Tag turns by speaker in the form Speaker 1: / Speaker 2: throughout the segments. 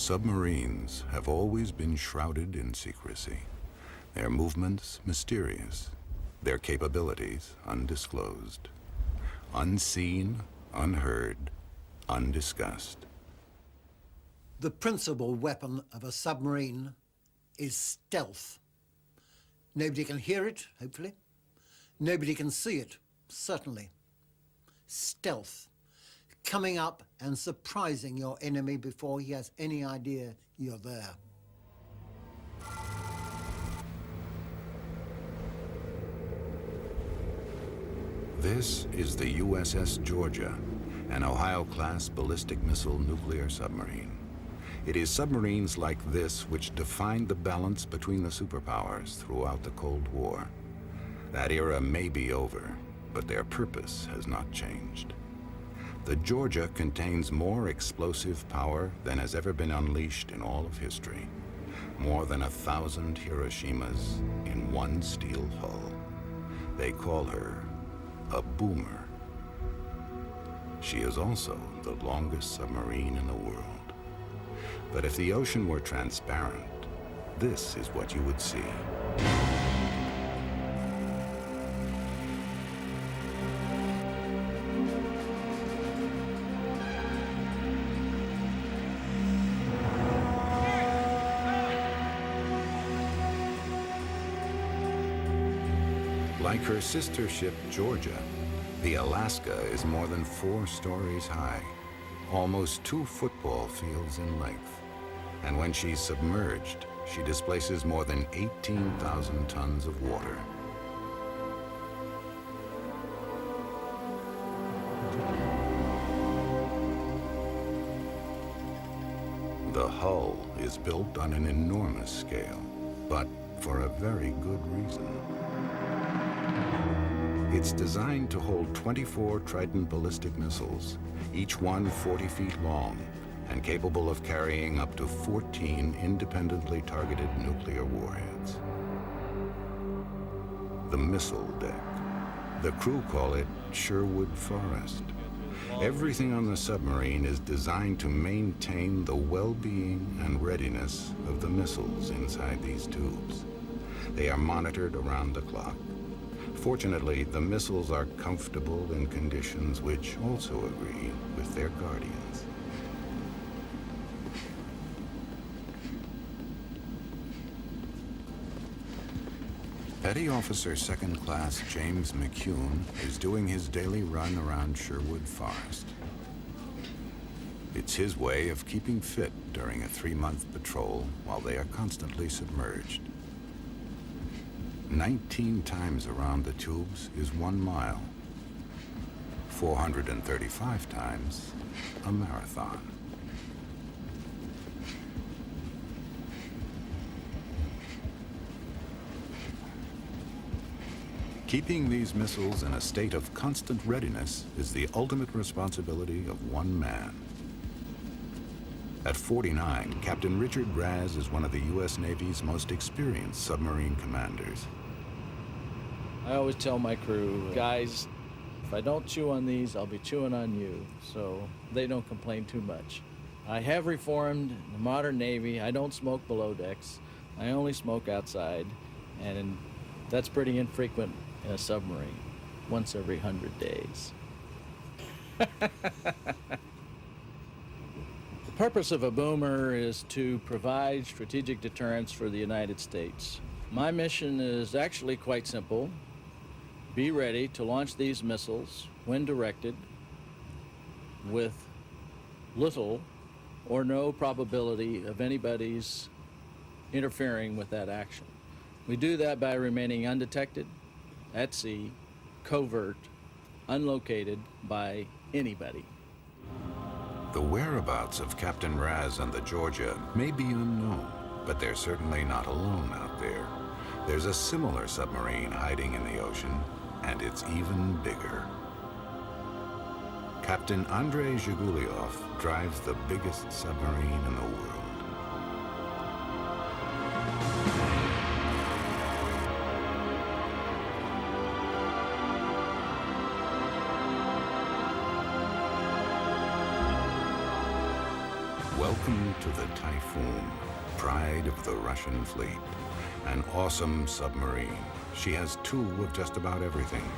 Speaker 1: Submarines have always been shrouded in secrecy, their movements mysterious, their capabilities undisclosed, unseen, unheard, undiscussed.
Speaker 2: The principal weapon of a submarine is stealth. Nobody can hear it, hopefully. Nobody can see it, certainly. Stealth. Coming up and surprising your enemy before he has any idea you're there.
Speaker 1: This is the USS Georgia, an Ohio-class ballistic missile nuclear submarine. It is submarines like this which defined the balance between the superpowers throughout the Cold War. That era may be over, but their purpose has not changed. The Georgia contains more explosive power than has ever been unleashed in all of history. More than 1,000 Hiroshimas in one steel hull. They call her a boomer. She is also the longest submarine in the world. But if the ocean were transparent, this is what you would see. Like her sister ship, Georgia, the Alaska is more than 4 stories high, almost 2 football fields in length. And when she's submerged, she displaces more than 18,000 tons of water. The hull is built on an enormous scale, but for a very good reason. It's designed to hold 24 Trident ballistic missiles, each one 40 feet long and capable of carrying up to 14 independently targeted nuclear warheads. The missile deck. The crew call it Sherwood Forest. Everything on the submarine is designed to maintain the well-being and readiness of the missiles inside these tubes. They are monitored around the clock. Fortunately, the missiles are comfortable in conditions which also agree with their guardians. Petty Officer Second Class James McCune is doing his daily run around Sherwood Forest. It's his way of keeping fit during a 3-month patrol while they are constantly submerged. 19 times around the tubes is 1 mile. 435 times, a marathon. Keeping these missiles in a state of constant readiness is the ultimate responsibility of one man. At 49, Captain Richard Raz is one of the U.S. Navy's most experienced submarine commanders.
Speaker 3: I always tell my crew, guys, if I don't chew on these, I'll be chewing on you, so they don't complain too much. I have reformed the modern Navy. I don't smoke below decks. I only smoke outside, and that's pretty infrequent in a submarine, once every 100 days. The purpose of a boomer is to provide strategic deterrence for the United States. My mission is actually quite simple. Be ready to launch these missiles when directed with little or no probability of anybody's interfering with that action. We do that by remaining undetected, at sea, covert, unlocated by anybody.
Speaker 1: The whereabouts of Captain Raz and the Georgia may be unknown, but they're certainly not alone out there. There's a similar submarine hiding in the ocean, and it's even bigger. Captain Andrei Zhiguliov drives the biggest submarine in the world. Welcome to the Typhoon, pride of the Russian fleet. An awesome submarine. She has two of just about everything.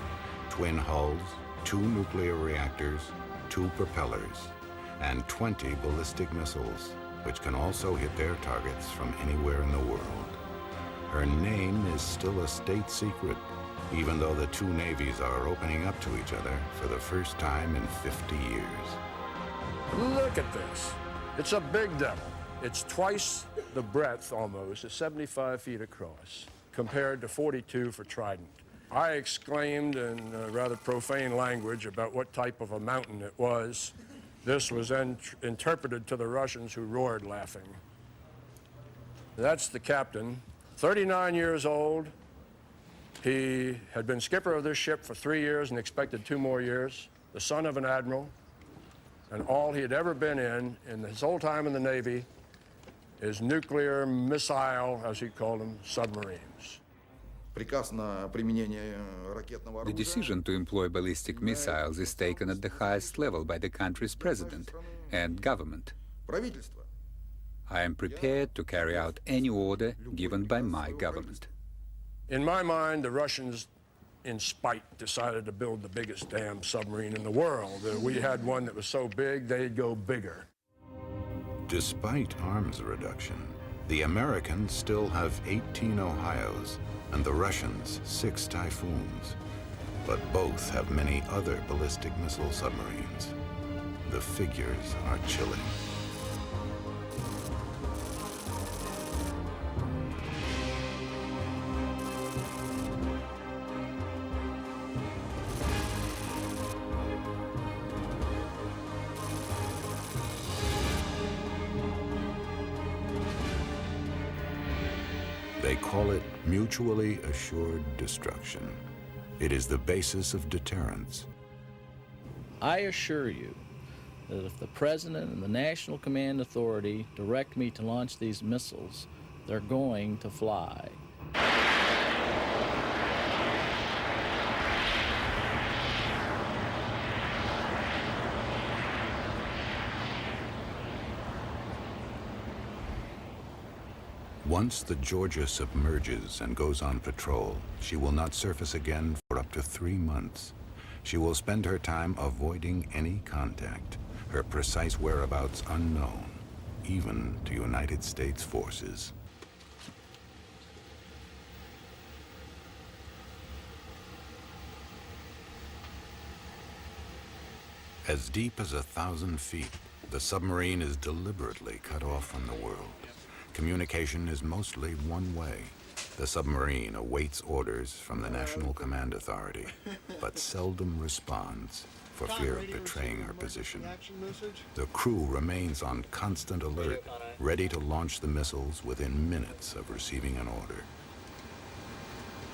Speaker 1: Twin hulls, 2 nuclear reactors, 2 propellers, and 20 ballistic missiles, which can also hit their targets from anywhere in the world. Her name is still a state secret, even though the two navies are opening up to each other for the first time in 50 years.
Speaker 4: Look at this. It's a big devil. It's twice the breadth almost, it's 75 feet across, compared to 42 for Trident. I exclaimed in rather profane language about what type of a mountain it was. This was then interpreted to the Russians, who roared laughing. That's the captain, 39 years old. He had been skipper of this ship for 3 years and expected 2 more years, the son of an admiral, and all he had ever been in his whole time in the Navy is nuclear missile, as he called them, submarines.
Speaker 5: The decision to employ ballistic missiles is taken at the highest level by the country's president and government. I am prepared to carry out any order given by my government.
Speaker 4: In my mind, the Russians, in spite, decided to build the biggest damn submarine in the world. We had one that was so big, they'd go bigger.
Speaker 1: Despite arms reduction, the Americans still have 18 Ohios and the Russians 6 Typhoons. But both have many other ballistic missile submarines. The figures are chilling. They call it mutually assured destruction. It is the basis of deterrence.
Speaker 3: I assure you that if the President and the National Command Authority direct me to launch these missiles, they're going to fly.
Speaker 1: Once the Georgia submerges and goes on patrol, she will not surface again for up to 3 months. She will spend her time avoiding any contact, her precise whereabouts unknown, even to United States forces. As deep as 1,000 feet, the submarine is deliberately cut off from the world. Communication is mostly one way. The submarine awaits orders from the National Command Authority, but seldom responds for fear of betraying her position. The crew remains on constant alert, ready to launch the missiles within minutes of receiving an order.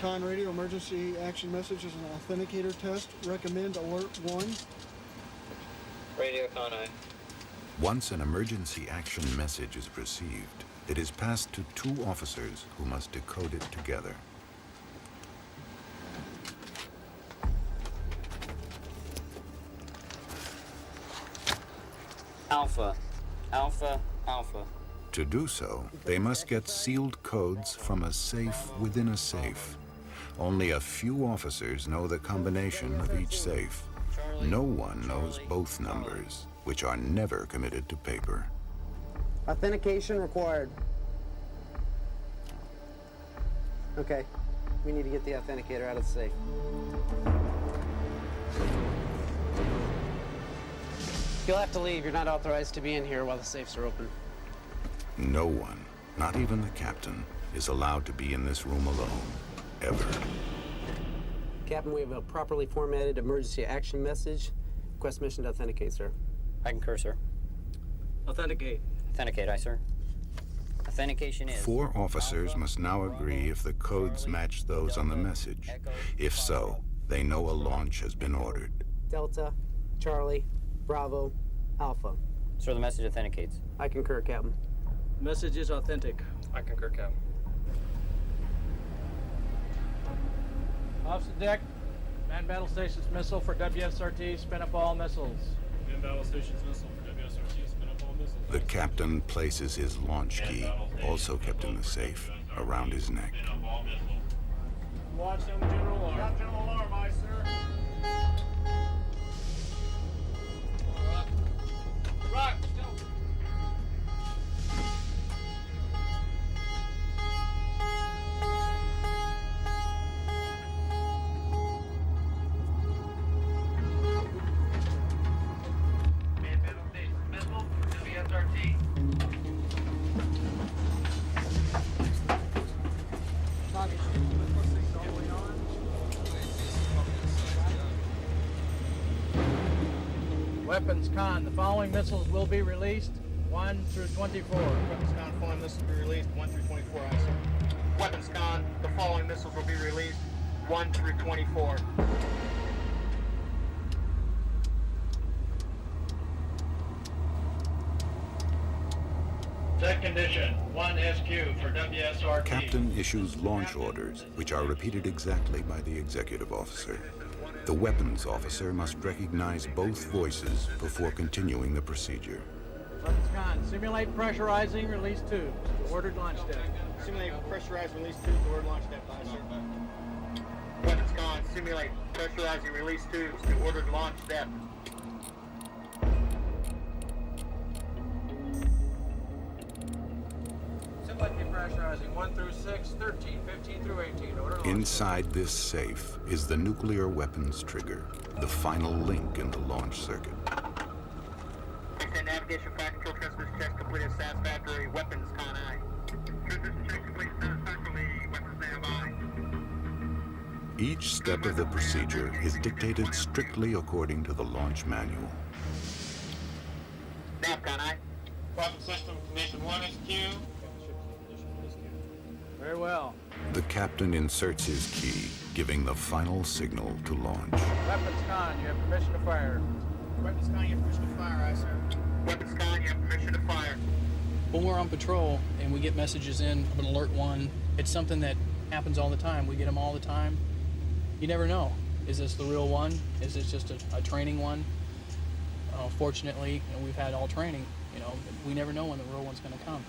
Speaker 6: Con radio emergency action message is an authenticator test. Recommend alert 1.
Speaker 7: Radio Con I.
Speaker 1: Once an emergency action message is received, it is passed to 2 officers who must decode it together.
Speaker 7: Alpha. Alpha. Alpha.
Speaker 1: To do so, they must get sealed codes from a safe within a safe. Only a few officers know the combination of each safe. No one knows both numbers, which are never committed to paper.
Speaker 8: Authentication required. Okay, we need to get the authenticator out of the safe. You'll have to leave. You're not authorized to be in here while the safes are open.
Speaker 1: No one, not even the captain, is allowed to be in this room alone, ever.
Speaker 8: Captain, we have a properly formatted emergency action message. Request mission to authenticate, sir.
Speaker 7: I concur, sir.
Speaker 8: Authenticate.
Speaker 7: Authenticate, aye, sir. Authentication is...
Speaker 1: 4 officers must now agree if the codes match those on the message. If so, they know a launch has been ordered.
Speaker 8: Delta, Charlie, Bravo, Alpha.
Speaker 7: Sir, the message authenticates.
Speaker 8: I concur, Captain.
Speaker 3: Message is authentic.
Speaker 7: I concur, Captain.
Speaker 3: Officer deck, man battle stations missile for WSRT, spin up all missiles.
Speaker 9: Man battle stations missile for WSRT, spin up all missiles.
Speaker 1: The captain places his launch key, also kept in the safe, around his neck.
Speaker 3: Watch on general alarm. Got general alarm, aye, sir. Rock, Weapons con, the following missiles will be released 1 through 24.
Speaker 9: Weapons con, following missiles will be released 1 through 24, aye, sir. Weapons con, the following missiles will be released 1 through 24.
Speaker 3: Set condition, 1 SQ for WSRT.
Speaker 1: Captain issues launch orders, which are repeated exactly by the executive officer. The weapons officer must recognize both voices before continuing the procedure.
Speaker 3: Weapons con, simulate pressurizing release tubes. Ordered launch deck.
Speaker 9: Simulate pressurized release tubes to order launch deck, aye, sir. Weapons con, simulate pressurizing release tubes to ordered launch deck.
Speaker 3: Simulate depressurizing 1 through 6, 13, 15 through 18. Order launch.
Speaker 1: Inside this safe is the nuclear weapons trigger, the final link in the launch circuit.
Speaker 9: Extend navigation flight control transmission checks completed satisfactory. Weapons con, aye. Transmission checks completed satisfactorily. Weapons standby.
Speaker 1: Each step of the procedure is dictated strictly according to the launch manual.
Speaker 9: Nav con, aye. Weapon system condition 1 SQ.
Speaker 3: Very well.
Speaker 1: The captain inserts his key, giving the final signal to launch.
Speaker 3: Weapons con, you have permission to fire.
Speaker 9: Weapons con, you have permission to fire, aye, sir. Weapons con, you have permission to fire.
Speaker 10: When we're on patrol and we get messages in of an alert one, it's something that happens all the time. We get them all the time. You never know. Is this the real one? Is this just a training one? Fortunately, we've had all training. We never know when the real one's going to come.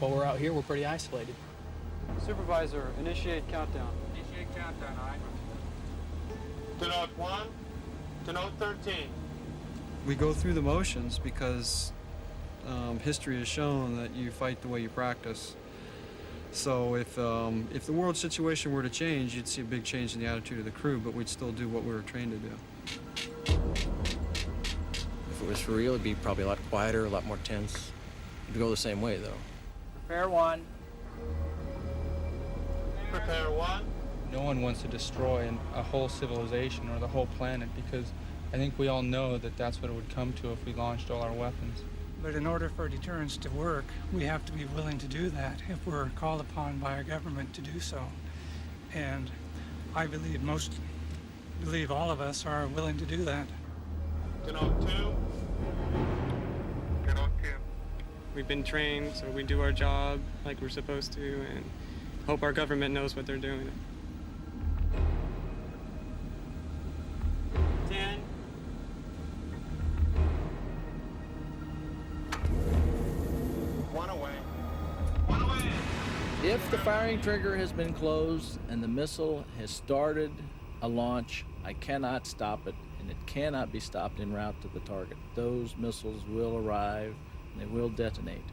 Speaker 10: While we're out here, we're pretty isolated.
Speaker 11: Supervisor, initiate countdown.
Speaker 9: Initiate countdown, aye. To note 1, to note 13.
Speaker 11: We go through the motions because history has shown that you fight the way you practice. So if the world situation were to change, you'd see a big change in the attitude of the crew, but we'd still do what we were trained to do.
Speaker 12: If it was for real, it'd be probably a lot quieter, a lot more tense. It'd go the same way, though.
Speaker 3: Prepare 1.
Speaker 9: Prepare 1.
Speaker 13: No one wants to destroy a whole civilization or the whole planet because I think we all know that that's what it would come to if we launched all our weapons.
Speaker 14: But in order for deterrence to work, we have to be willing to do that if we're called upon by our government to do so. And I believe all of us are willing to do that.
Speaker 9: To note 2. To note 2.
Speaker 11: We've been trained, so we do our job like we're supposed to, and hope our government knows what they're doing.
Speaker 9: 10. One away. One away.
Speaker 3: If the firing trigger has been closed and the missile has started a launch, I cannot stop it, and it cannot be stopped en route to the target. Those missiles will arrive, and they will detonate.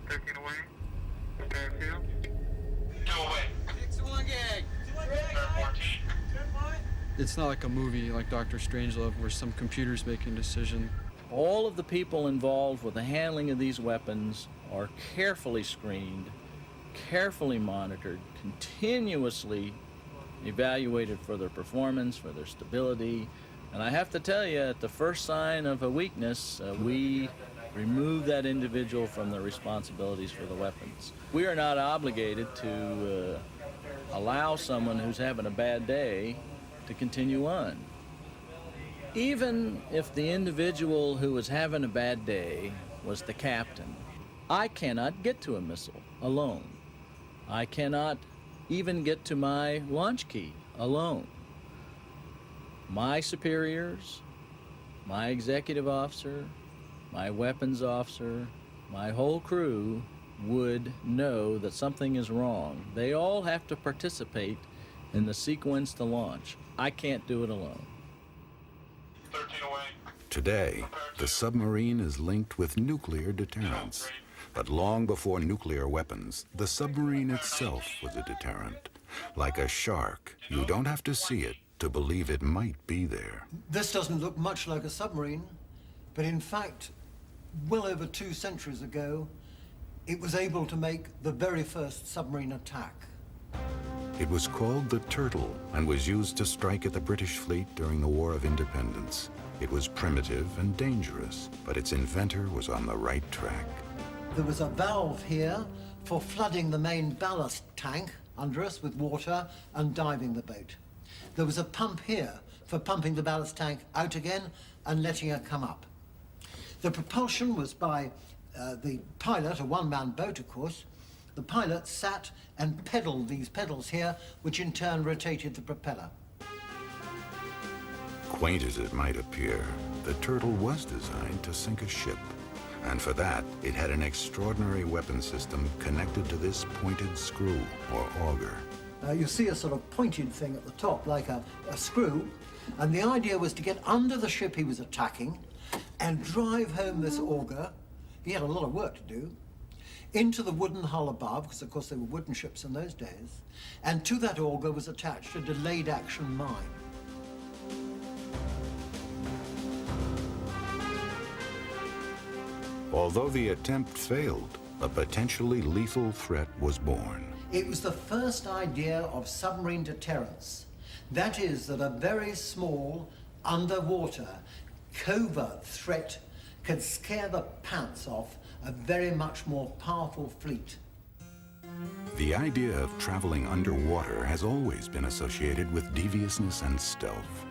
Speaker 9: 13 away. Prepare 2. 2 away.
Speaker 3: 6-1 gag.
Speaker 9: 14.
Speaker 11: It's not like a movie like Dr. Strangelove where some computer's making a decision.
Speaker 3: All of the people involved with the handling of these weapons are carefully screened, carefully monitored, continuously evaluated for their performance, for their stability. And I have to tell you, at the first sign of a weakness, we remove that individual from their responsibilities for the weapons. We are not obligated to allow someone who's having a bad day to continue on. Even if the individual who was having a bad day was the captain, I cannot get to a missile alone. I cannot even get to my launch key alone. My superiors, my executive officer, my weapons officer, my whole crew would know that something is wrong. They all have to participate in the sequence to launch. I can't do it alone.
Speaker 1: Today, the submarine is linked with nuclear deterrence. But long before nuclear weapons, the submarine itself was a deterrent. Like a shark, you don't have to see it to believe it might be there.
Speaker 2: This doesn't look much like a submarine, but in fact, well over 2 centuries ago, it was able to make the very first submarine attack.
Speaker 1: It was called the Turtle and was used to strike at the British fleet during the War of Independence. It was primitive and dangerous, but its inventor was on the right track.
Speaker 2: There was a valve here for flooding the main ballast tank under us with water and diving the boat. There was a pump here for pumping the ballast tank out again and letting it come up. The propulsion was by the pilot, a one-man boat, of course. The pilot sat and pedaled these pedals here, which in turn rotated the propeller.
Speaker 1: Quaint as it might appear, the Turtle was designed to sink a ship. And for that, it had an extraordinary weapon system connected to this pointed screw or auger.
Speaker 2: You see a sort of pointed thing at the top, like a screw, and the idea was to get under the ship he was attacking and drive home this auger. He had a lot of work to do, into the wooden hull above, because of course they were wooden ships in those days, and to that auger was attached a delayed action mine.
Speaker 1: Although the attempt failed, a potentially lethal threat was born.
Speaker 2: It was the first idea of submarine deterrence. That is, that a very small, underwater, covert threat could scare the pants off a very much more powerful fleet.
Speaker 1: The idea of traveling underwater has always been associated with deviousness and stealth.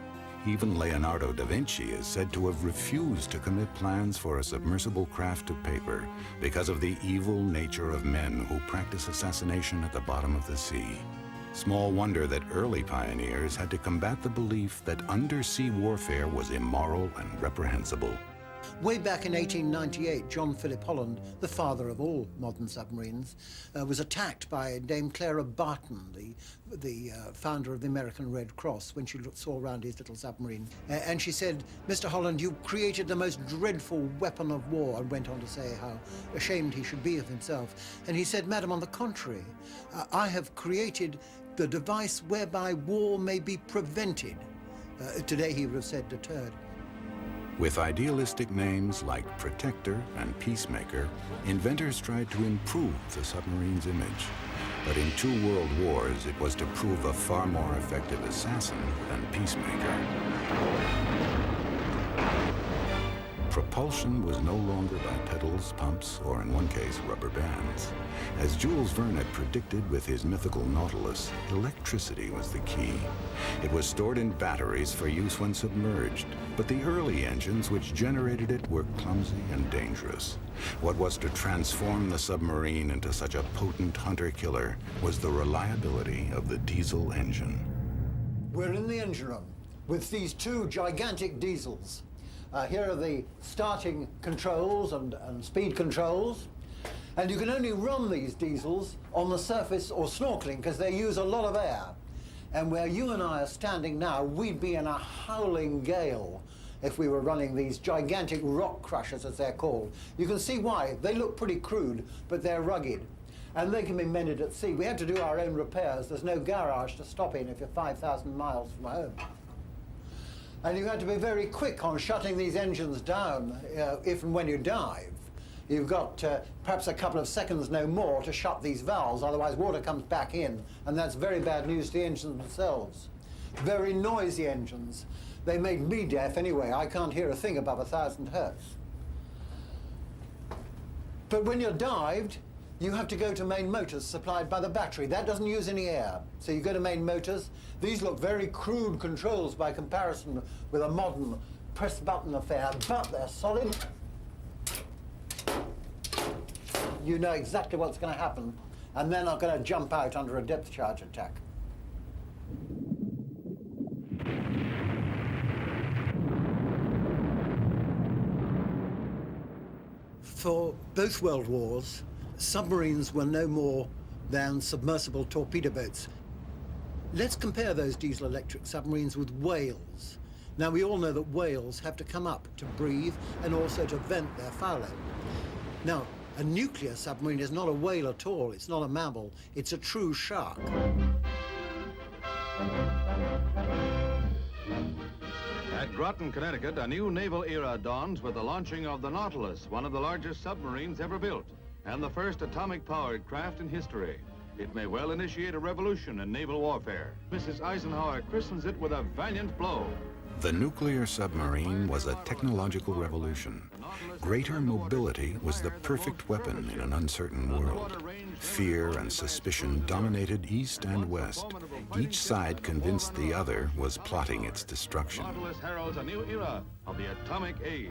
Speaker 1: Even Leonardo da Vinci is said to have refused to commit plans for a submersible craft of paper because of the evil nature of men who practice assassination at the bottom of the sea. Small wonder that early pioneers had to combat the belief that undersea warfare was immoral and reprehensible.
Speaker 2: Way back in 1898, John Philip Holland, the father of all modern submarines, was attacked by Dame Clara Barton, the founder of the American Red Cross, when she saw around his little submarine. And she said, "Mr. Holland, you created the most dreadful weapon of war," and went on to say how ashamed he should be of himself. And he said, "Madam, on the contrary, I have created the device whereby war may be prevented." Today he would have said deterred.
Speaker 1: With idealistic names like Protector and Peacemaker, inventors tried to improve the submarine's image. But in 2 world wars, it was to prove a far more effective assassin than Peacemaker. Propulsion was no longer by pedals, pumps, or in one case, rubber bands. As Jules Verne had predicted with his mythical Nautilus, electricity was the key. It was stored in batteries for use when submerged, but the early engines which generated it were clumsy and dangerous. What was to transform the submarine into such a potent hunter-killer was the reliability of the diesel engine.
Speaker 2: We're in the engine room with these 2 gigantic diesels. Here are the starting controls and speed controls. And you can only run these diesels on the surface or snorkeling because they use a lot of air. And where you and I are standing now, we'd be in a howling gale if we were running these gigantic rock crushers, as they're called. You can see why. They look pretty crude, but they're rugged. And they can be mended at sea. We had to do our own repairs. There's no garage to stop in if you're 5,000 miles from home. And you had to be very quick on shutting these engines down if and when you dive. You've got perhaps a couple of seconds, no more, to shut these valves, otherwise water comes back in, and that's very bad news to the engines themselves. Very noisy engines. They made me deaf anyway. I can't hear a thing above 1,000 hertz. But when you're dived, you have to go to main motors supplied by the battery. That doesn't use any air. So you go to main motors. These look very crude controls by comparison with a modern press button affair, but they're solid. You know exactly what's going to happen, and they're not going to jump out under a depth charge attack. For both world wars, submarines were no more than submersible torpedo boats. Let's compare those diesel-electric submarines with whales. Now, we all know that whales have to come up to breathe and also to vent their fouling. Now, a nuclear submarine is not a whale at all. It's not a mammal. It's a true shark.
Speaker 15: At Groton, Connecticut, a new naval era dawns with the launching of the Nautilus, one of the largest submarines ever built, and the first atomic-powered craft in history. It may well initiate a revolution in naval warfare. Mrs. Eisenhower christens it with a valiant blow.
Speaker 1: The nuclear submarine was a technological revolution. Greater mobility was the perfect weapon in an uncertain world. Fear and suspicion dominated east and west. Each side convinced the other was plotting its destruction.
Speaker 15: Nautilus heralds a new era of the atomic age.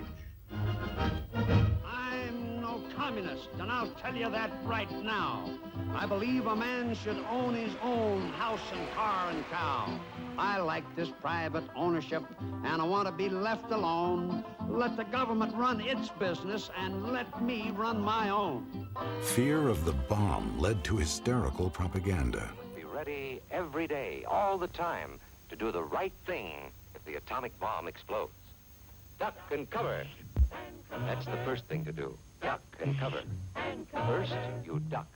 Speaker 16: I'm no communist, and I'll tell you that right now. I believe a man should own his own house and car and cow. I like this private ownership, and I want to be left alone. Let the government run its business, and let me run my own.
Speaker 1: Fear of the bomb led to hysterical propaganda.
Speaker 17: Be ready every day, all the time, to do the right thing if the atomic bomb explodes. Duck and cover. That's the first thing to do. Duck and cover. First, you duck,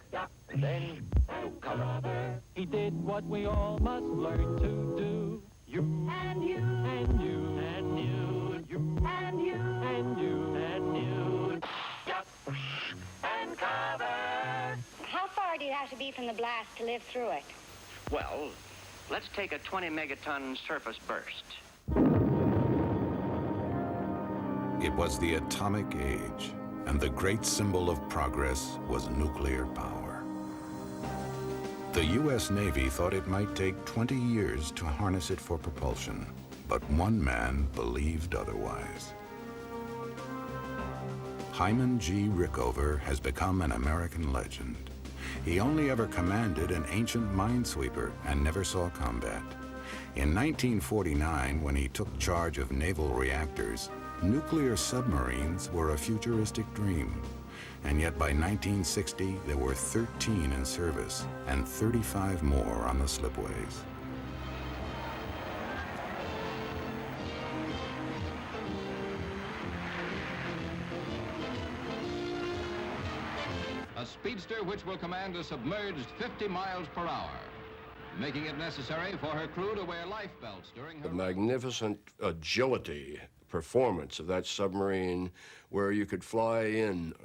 Speaker 17: and then you cover.
Speaker 18: He did what we all must learn to do.
Speaker 16: You
Speaker 18: and you and you and you, you and you and you and you.
Speaker 16: duck and cover.
Speaker 19: How far do you have to be from the blast to live through it?
Speaker 17: Well, let's take a 20 megaton surface burst.
Speaker 1: It was the atomic age, and the great symbol of progress was nuclear power. The U.S. Navy thought it might take 20 years to harness it for propulsion, but one man believed otherwise. Hyman G. Rickover has become an American legend. He only ever commanded an ancient minesweeper and never saw combat. In 1949, when he took charge of naval reactors, nuclear submarines were a futuristic dream. And yet by 1960, there were 13 in service and 35 more on the slipways.
Speaker 15: A speedster which will command a submerged 50 miles per hour, making it necessary for her crew to wear life belts during her...
Speaker 4: The magnificent agility performance of that submarine, where you could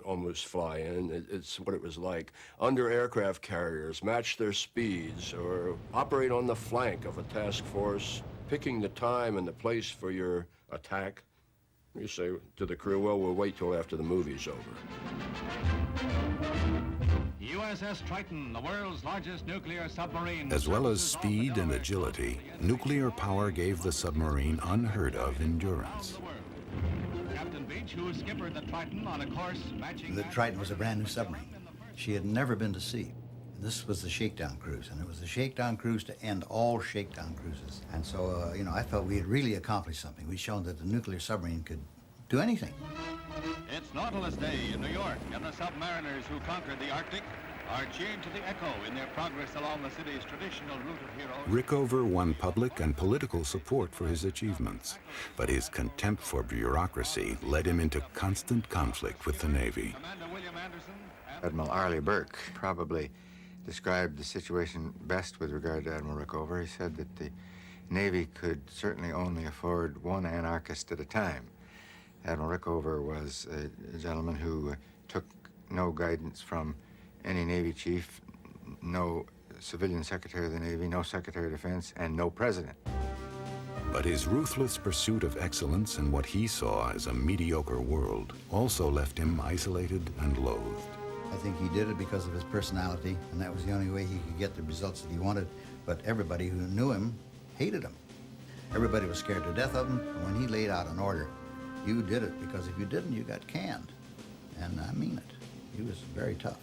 Speaker 4: almost fly in, it's what it was like, under aircraft carriers, match their speeds, or operate on the flank of a task force, picking the time and the place for your attack. You say to the crew, well, we'll wait till after the movie's over.
Speaker 15: USS Triton, the world's largest nuclear submarine.
Speaker 1: As well as speed and agility, nuclear power gave the submarine unheard of endurance.
Speaker 15: Captain Beach, who skippered the Triton on a course matching...
Speaker 20: The Triton was a brand new submarine. She had never been to sea. This was the shakedown cruise, and it was the shakedown cruise to end all shakedown cruises. And so, I felt we had really accomplished something. We'd shown that the nuclear submarine could do anything.
Speaker 15: It's Nautilus Day in New York, and the submariners who conquered the Arctic are cheered to the echo in their progress along the city's traditional route of heroes.
Speaker 1: Rickover won public and political support for his achievements, but his contempt for bureaucracy led him into constant conflict with the Navy.
Speaker 21: Admiral Arleigh Burke probably described the situation best with regard to Admiral Rickover. He said that the Navy could certainly only afford one anarchist at a time. Admiral Rickover was a gentleman who took no guidance from any Navy chief, no civilian Secretary of the Navy, no Secretary of Defense, and no president.
Speaker 1: But his ruthless pursuit of excellence in what he saw as a mediocre world also left him isolated and loathed.
Speaker 20: I think he did it because of his personality, and that was the only way he could get the results that he wanted. But everybody who knew him hated him. Everybody was scared to death of him, and when he laid out an order, you did it, because if you didn't, you got canned. And I mean it. He was very tough.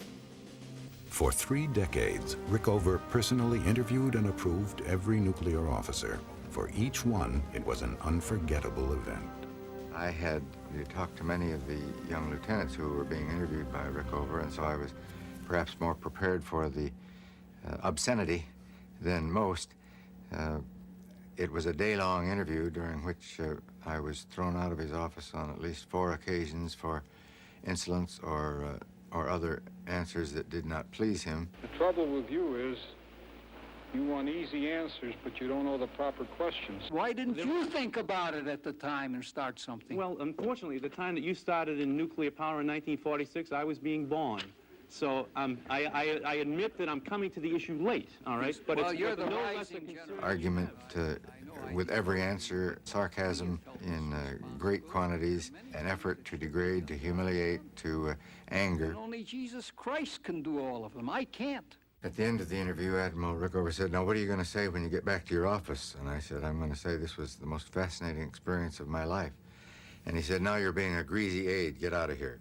Speaker 1: For 3 decades, Rickover personally interviewed and approved every nuclear officer. For each one, it was an unforgettable event.
Speaker 21: I had You talked to many of the young lieutenants who were being interviewed by Rickover, and so I was perhaps more prepared for the obscenity than most. It was a day-long interview during which I was thrown out of his office on at least 4 occasions for insolence or other answers that did not please him.
Speaker 5: The trouble with you is you want easy answers, but you don't know the proper questions.
Speaker 16: Why didn't you think about it at the time and start something?
Speaker 22: Well, unfortunately, the time that you started in nuclear power in 1946, I was being born. So I admit that I'm coming to the issue late, all right? But
Speaker 16: well,
Speaker 22: it's
Speaker 16: you're the
Speaker 22: no less a
Speaker 16: rising
Speaker 22: concern.
Speaker 21: Argument with every answer, sarcasm in great quantities, an effort to degrade, to humiliate, to anger.
Speaker 16: And only Jesus Christ can do all of them. I can't.
Speaker 21: At the end of the interview, Admiral Rickover said, "Now, what are you going to say when you get back to your office?" And I said, "I'm going to say this was the most fascinating experience of my life." And he said, "Now you're being a greasy aide. Get out of here."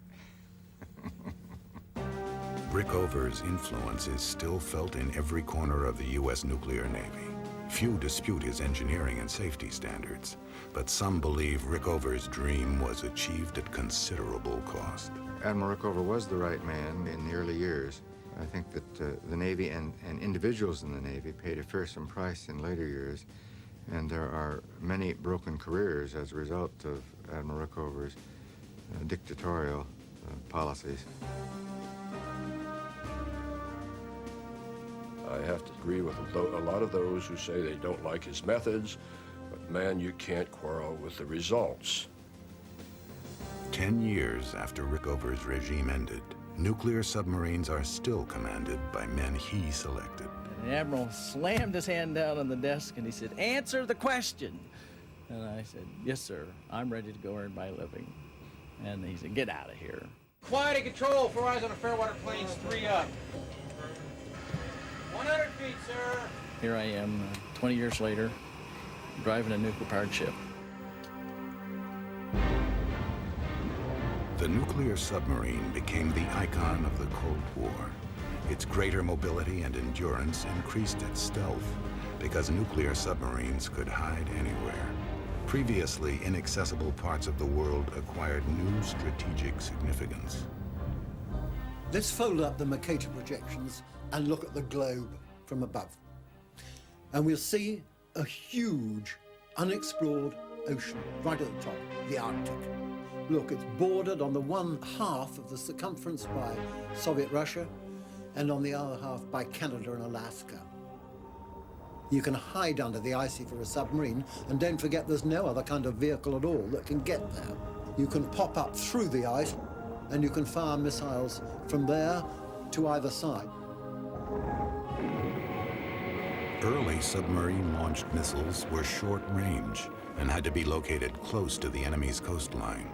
Speaker 1: Rickover's influence is still felt in every corner of the U.S. nuclear navy. Few dispute his engineering and safety standards, but some believe Rickover's dream was achieved at considerable cost.
Speaker 21: Admiral Rickover was the right man in the early years. I think that the Navy and individuals in the Navy paid a fearsome price in later years, and there are many broken careers as a result of Admiral Rickover's dictatorial policies.
Speaker 4: I have to agree with a lot of those who say they don't like his methods, but man, you can't quarrel with the results.
Speaker 1: 10 years after Rickover's regime ended, nuclear submarines are still commanded by men he selected.
Speaker 3: And the Admiral slammed his hand down on the desk and he said, "Answer the question." And I said, "Yes, sir. I'm ready to go earn my living." And he said, "Get out of here."
Speaker 10: Quiet and control, 4 eyes on the Fairwater planes, 3 up. 100 feet, sir.
Speaker 3: Here I am, 20 years later, driving a nuclear-powered ship.
Speaker 1: The nuclear submarine became the icon of the Cold War. Its greater mobility and endurance increased its stealth because nuclear submarines could hide anywhere. Previously inaccessible parts of the world acquired new strategic significance.
Speaker 2: Let's fold up the Mercator projections and look at the globe from above. And we'll see a huge unexplored ocean right at the top, the Arctic. Look, it's bordered on the one half of the circumference by Soviet Russia and on the other half by Canada and Alaska. You can hide under the ice for a submarine, and don't forget there's no other kind of vehicle at all that can get there. You can pop up through the ice and you can fire missiles from there to either side.
Speaker 1: Early submarine-launched missiles were short-range and had to be located close to the enemy's coastline.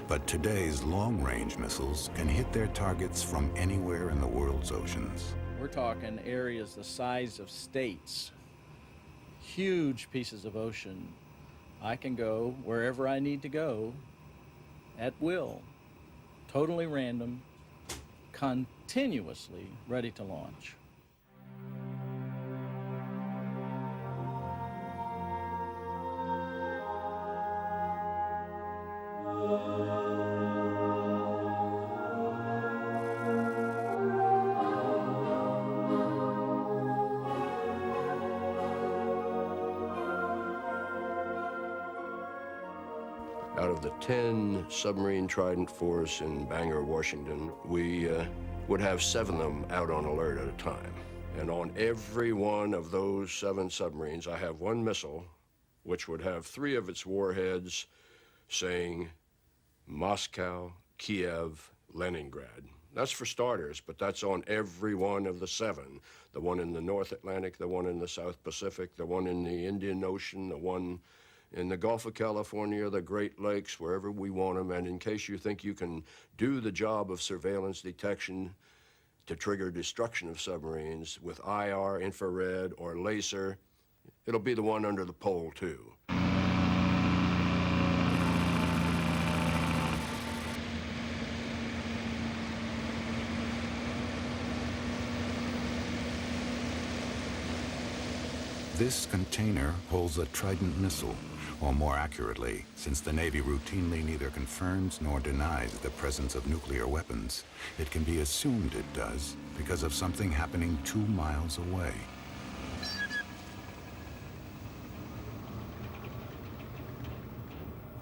Speaker 1: But today's long-range missiles can hit their targets from anywhere in the world's oceans.
Speaker 3: We're talking areas the size of states, huge pieces of ocean. I can go wherever I need to go at will, totally random, continuously ready to launch.
Speaker 4: Out of the 10 submarine Trident force in Bangor, Washington, we would have 7 of them out on alert at a time. And on every one of those 7 submarines, I have one missile, which would have 3 of its warheads saying Moscow, Kiev, Leningrad. That's for starters, but that's on every one of the 7. The one in the North Atlantic, the one in the South Pacific, the one in the Indian Ocean, the one in the Gulf of California, the Great Lakes, wherever we want them. And in case you think you can do the job of surveillance detection to trigger destruction of submarines with IR, infrared, or laser, it'll be the one under the pole, too.
Speaker 1: This container holds a Trident missile, or more accurately, since the Navy routinely neither confirms nor denies the presence of nuclear weapons, it can be assumed it does because of something happening 2 miles away.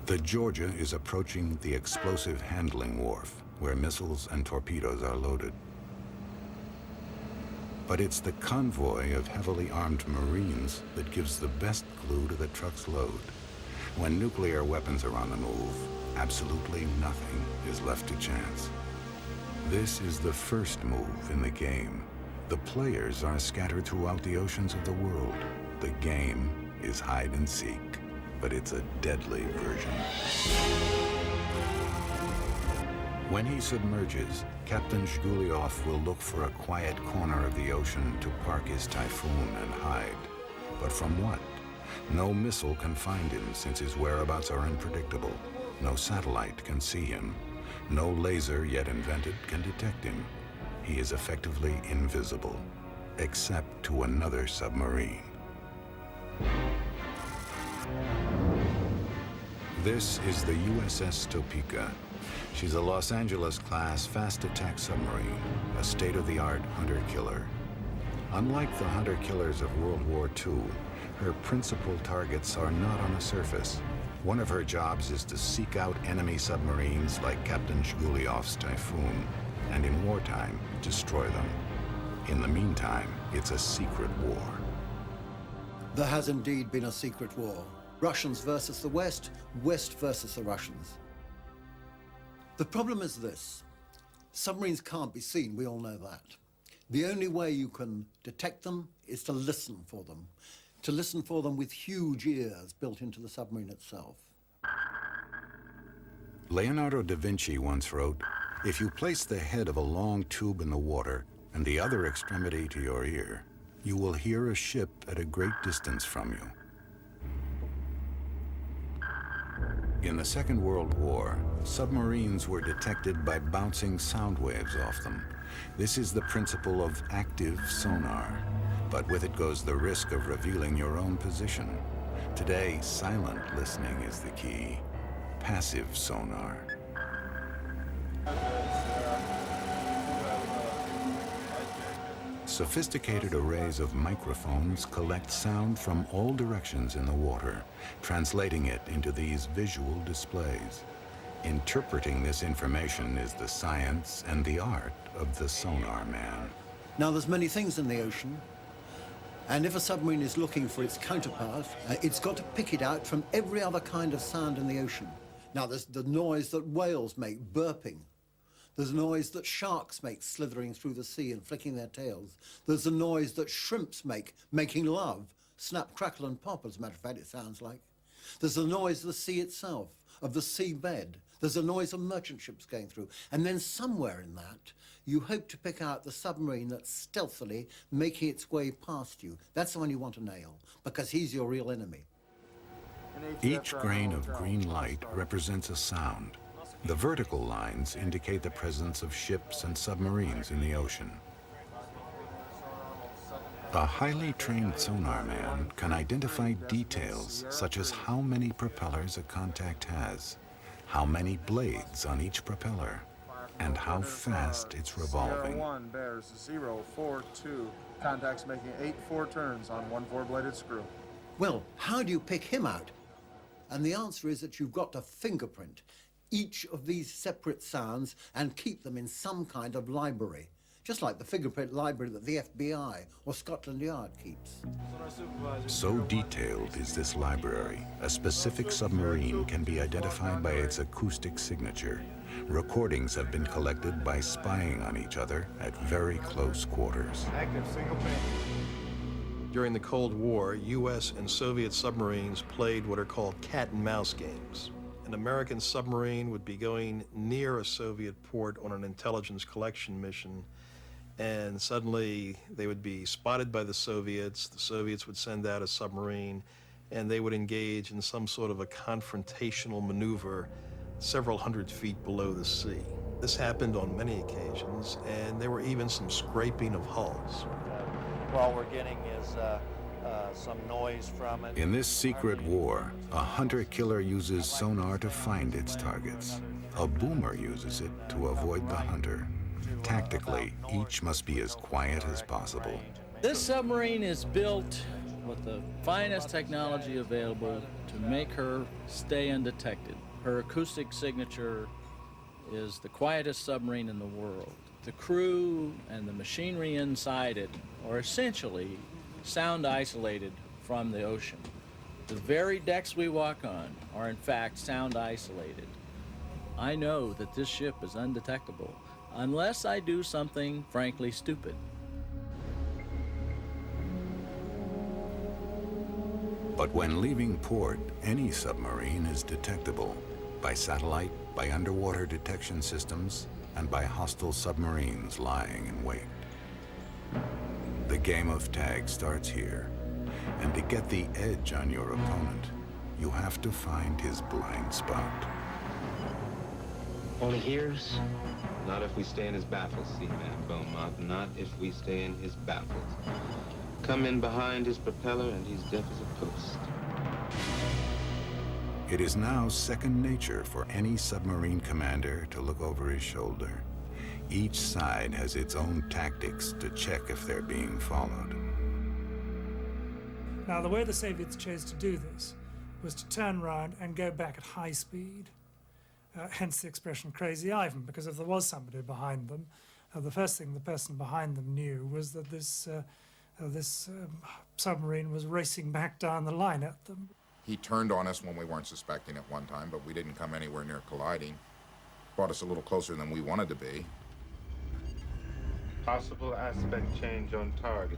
Speaker 1: The Georgia is approaching the explosive handling wharf, where missiles and torpedoes are loaded. But it's the convoy of heavily armed Marines that gives the best clue to the truck's load. When nuclear weapons are on the move, absolutely nothing is left to chance. This is the first move in the game. The players are scattered throughout the oceans of the world. The game is hide and seek, but it's a deadly version. When he submerges, Captain Shguliov will look for a quiet corner of the ocean to park his Typhoon and hide. But from what? No missile can find him since his whereabouts are unpredictable. No satellite can see him. No laser yet invented can detect him. He is effectively invisible, except to another submarine. This is the USS Topeka. She's a Los Angeles-class fast attack submarine, a state-of-the-art hunter-killer. Unlike the hunter-killers of World War II, her principal targets are not on the surface. One of her jobs is to seek out enemy submarines like Captain Shguliov's Typhoon, and in wartime, destroy them. In the meantime, it's a secret war.
Speaker 2: There has indeed been a secret war. Russians versus the West, West versus the Russians. The problem is this. Submarines can't be seen, we all know that. The only way you can detect them is to listen for them. To listen for them with huge ears built into the submarine itself.
Speaker 1: Leonardo da Vinci once wrote, "If you place the head of a long tube in the water and the other extremity to your ear, you will hear a ship at a great distance from you." In the Second World War, submarines were detected by bouncing sound waves off them. This is the principle of active sonar, but with it goes the risk of revealing your own position. Today, silent listening is the key. Passive sonar. Sophisticated arrays of microphones collect sound from all directions in the water, translating it into these visual displays. Interpreting this information is the science and the art of the sonar man.
Speaker 2: Now, there's many things in the ocean, and if a submarine is looking for its counterpart, it's got to pick it out from every other kind of sound in the ocean. Now, there's the noise that whales make, burping. There's a noise that sharks make, slithering through the sea and flicking their tails. There's a noise that shrimps make, making love, snap, crackle, and pop, as a matter of fact, it sounds like. There's the noise of the sea itself, of the seabed. There's a noise of merchant ships going through. And then somewhere in that, you hope to pick out the submarine that's stealthily making its way past you. That's the one you want to nail, because he's your real enemy.
Speaker 1: Each grain of green light represents a sound. The vertical lines indicate the presence of ships and submarines in the ocean. A highly trained sonar man can identify details such as how many propellers a contact has, how many blades on each propeller, and how fast it's revolving.
Speaker 6: 01 bears 042. Contacts making 8 4 turns on 1 4-bladed screw.
Speaker 2: Well, how do you pick him out? And the answer is that you've got to fingerprint each of these separate sounds and keep them in some kind of library, just like the fingerprint library that the FBI or Scotland Yard keeps.
Speaker 1: So detailed is this library, a specific submarine can be identified by its acoustic signature. Recordings have been collected by spying on each other at very close quarters.
Speaker 6: Active single pane.
Speaker 8: During the Cold War, U.S. and Soviet submarines played what are called cat and mouse games. An American submarine would be going near a Soviet port on an intelligence collection mission, and suddenly they would be spotted by the Soviets would send out a submarine, and they would engage in some sort of a confrontational maneuver several hundred feet below the sea. This happened on many occasions, and there were even some scraping of hulls.
Speaker 23: All we're getting is
Speaker 6: some noise from it.
Speaker 1: In this secret war, a hunter-killer uses sonar to find its targets. A boomer uses it to avoid the hunter. Tactically, each must be as quiet as possible.
Speaker 3: This submarine is built with the finest technology available to make her stay undetected. Her acoustic signature is the quietest submarine in the world. The crew and the machinery inside it are essentially sound isolated from the ocean. The very decks we walk on are in fact sound isolated. I know that this ship is undetectable unless I do something frankly stupid.
Speaker 1: But when leaving port, any submarine is detectable by satellite, by underwater detection systems, and by hostile submarines lying in wait. The game of tag starts here, and to get the edge on your opponent, you have to find his blind spot.
Speaker 7: Only hears? Not if we stay in his baffles, Seaman Beaumont. Not if we stay in his baffles. Come in behind his propeller and he's deaf as a post.
Speaker 1: It is now second nature for any submarine commander to look over his shoulder. Each side has its own tactics to check if they're being followed.
Speaker 12: Now, the way the Soviets chose to do this was to turn around and go back at high speed. Hence the expression Crazy Ivan, because if there was somebody behind them, the first thing the person behind them knew was that this submarine was racing back down the line at them.
Speaker 23: He turned on us when we weren't suspecting at one time, but we didn't come anywhere near colliding. Brought us a little closer than we wanted to be.
Speaker 7: Possible aspect change on target.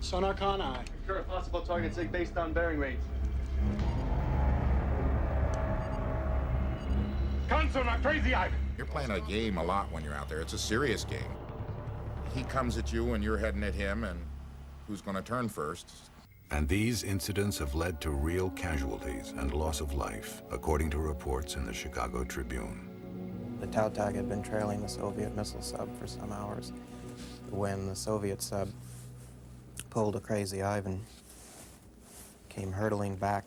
Speaker 6: Sonar con eye.
Speaker 7: Current possible target sig based on bearing rates.
Speaker 23: Consonar, Crazy Ivan! You're playing a game a lot when you're out there. It's a serious game. He comes at you and you're heading at him, and who's going to turn first?
Speaker 1: And these incidents have led to real casualties and loss of life, according to reports in the Chicago Tribune.
Speaker 24: The Tautog had been trailing the Soviet missile sub for some hours when the Soviet sub pulled a Crazy Ivan, came hurtling back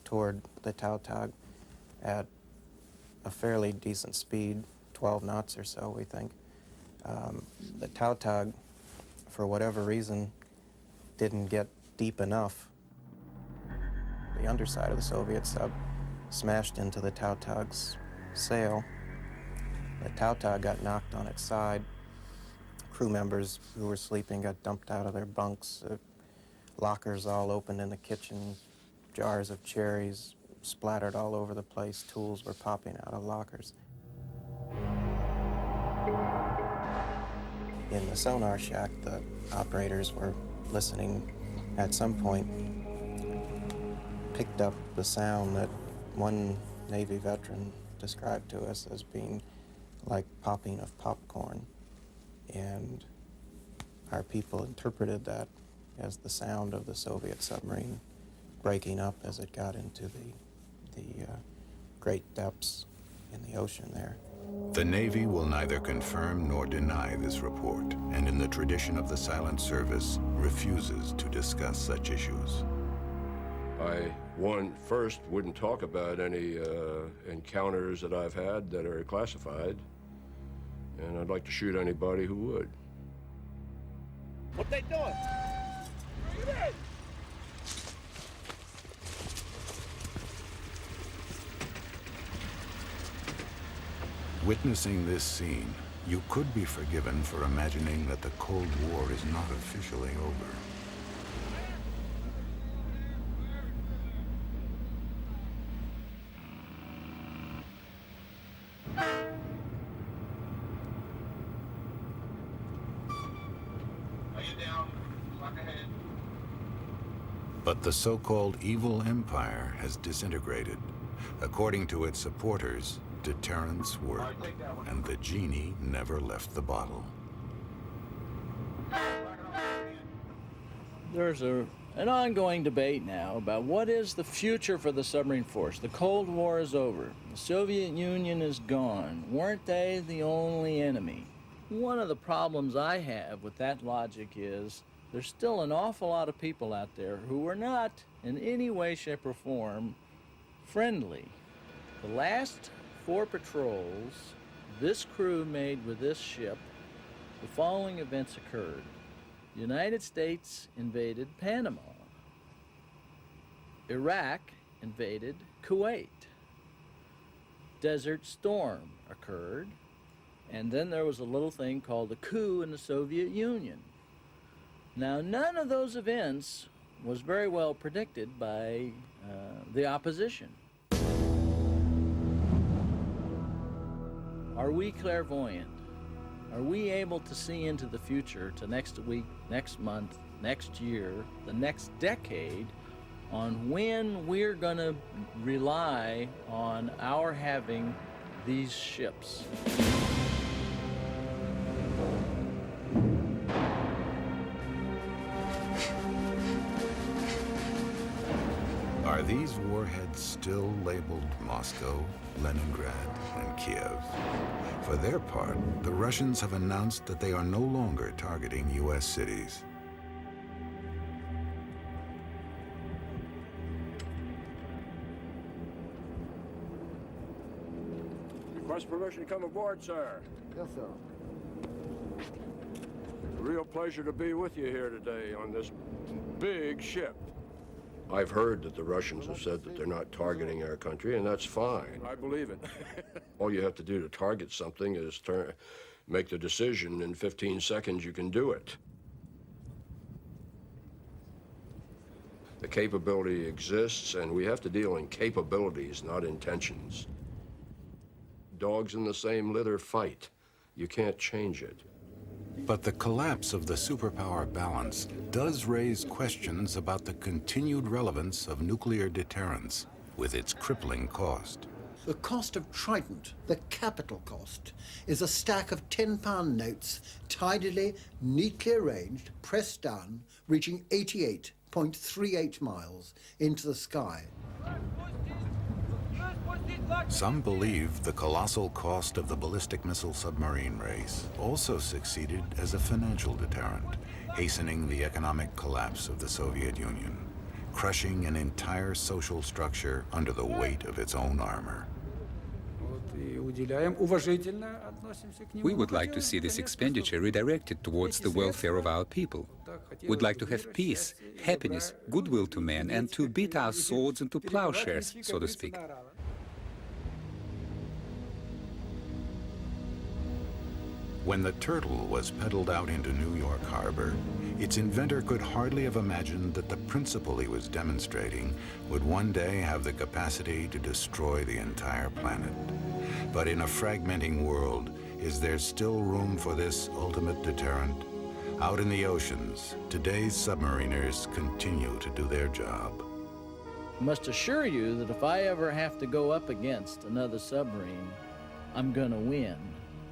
Speaker 24: toward the Tautog at a fairly decent speed, 12 knots or so, we think. The Tautog, for whatever reason, didn't get deep enough. The underside of the Soviet sub smashed into the Tautog's sail. The Tautog got knocked on its side. Crew members who were sleeping got dumped out of their bunks. Lockers all opened in the kitchen. Jars of cherries splattered all over the place. Tools were popping out of lockers. In the sonar shack, the operators were listening. At some point, picked up the sound that one Navy veteran described to us as being like popping of popcorn. And our people interpreted that as the sound of the Soviet submarine breaking up as it got into the great depths in the ocean there.
Speaker 1: The Navy will neither confirm nor deny this report, and in the tradition of the Silent Service, refuses to discuss such issues.
Speaker 4: I, first wouldn't talk about any encounters that I've had that are classified, and I'd like to shoot anybody who would.
Speaker 18: What they doing? Bring it in!
Speaker 1: Witnessing this scene, you could be forgiven for imagining that the Cold War is not officially over. But the so-called evil empire has disintegrated. According to its supporters, deterrence worked, and the genie never left the bottle.
Speaker 3: There's an ongoing debate now about what is the future for the submarine force. The Cold War is over. The Soviet Union is gone. Weren't they the only enemy? One of the problems I have with that logic is there's still an awful lot of people out there who are not in any way, shape, or form friendly. The last 4 patrols this crew made with this ship, the following events occurred. The United States invaded Panama. Iraq invaded Kuwait. Desert Storm occurred. And then there was a little thing called the coup in the Soviet Union. Now, none of those events was very well predicted by the opposition. Are we clairvoyant? Are we able to see into the future, to next week, next month, next year, the next decade, on when we're going to rely on our having these ships?
Speaker 1: Are these warheads still labeled Moscow, Leningrad, and Kiev? For their part, the Russians have announced that they are no longer targeting U.S. cities.
Speaker 4: Request permission to come aboard, sir.
Speaker 6: Yes, sir.
Speaker 4: A real pleasure to be with you here today on this big ship. I've heard that the Russians have said that they're not targeting our country, and that's fine. I believe it. All you have to do to target something is make the decision. In 15 seconds, you can do it. The capability exists, and we have to deal in capabilities, not intentions. Dogs in the same litter fight. You can't change it.
Speaker 1: But the collapse of the superpower balance does raise questions about the continued relevance of nuclear deterrence with its crippling cost.
Speaker 2: The cost of Trident, the capital cost, is a stack of £10 notes, tidily, neatly arranged, pressed down, reaching 88.38 miles into the sky.
Speaker 1: Some believe the colossal cost of the ballistic missile submarine race also succeeded as a financial deterrent, hastening the economic collapse of the Soviet Union, crushing an entire social structure under the weight of its own armor.
Speaker 9: We would like to see this expenditure redirected towards the welfare of our people. We'd like to have peace, happiness, goodwill to men, and to beat our swords into plowshares, so to speak.
Speaker 1: When the Turtle was peddled out into New York Harbor, its inventor could hardly have imagined that the principle he was demonstrating would one day have the capacity to destroy the entire planet. But in a fragmenting world, is there still room for this ultimate deterrent? Out in the oceans, today's submariners continue to do their job.
Speaker 3: I must assure you that if I ever have to go up against another submarine, I'm gonna win.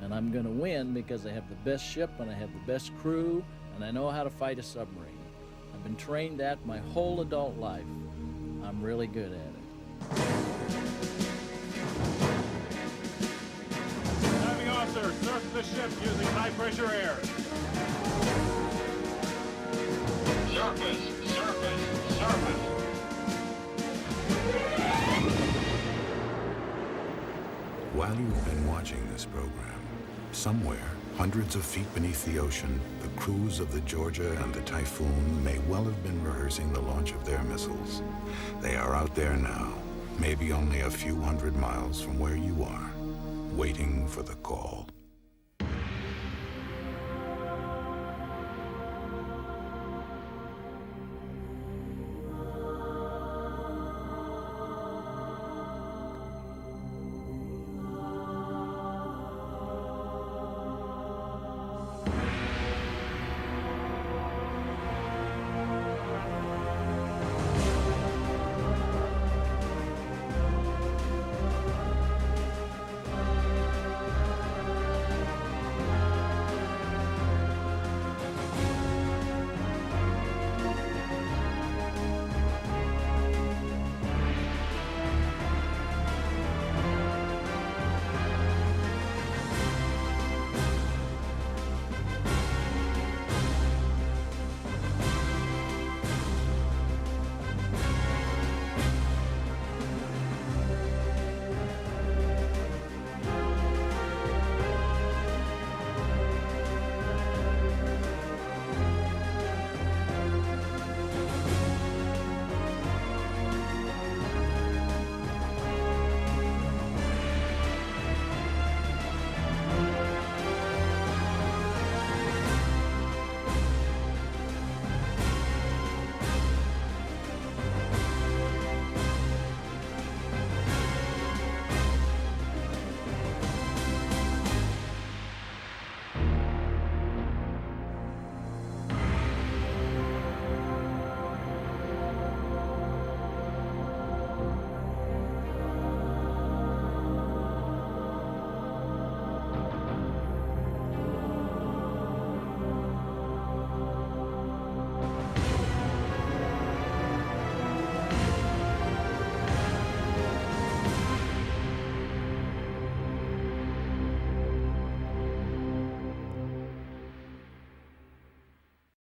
Speaker 3: And I'm gonna win because I have the best ship and I have the best crew and I know how to fight a submarine. I've been trained that my whole adult life. I'm really good at it.
Speaker 11: Diving officer, surf the ship using high-pressure air.
Speaker 18: Surface, surface, surface.
Speaker 1: While you've been watching this program, somewhere, hundreds of feet beneath the ocean, the crews of the Georgia and the Typhoon may well have been rehearsing the launch of their missiles. They are out there now, maybe only a few hundred miles from where you are, waiting for the call.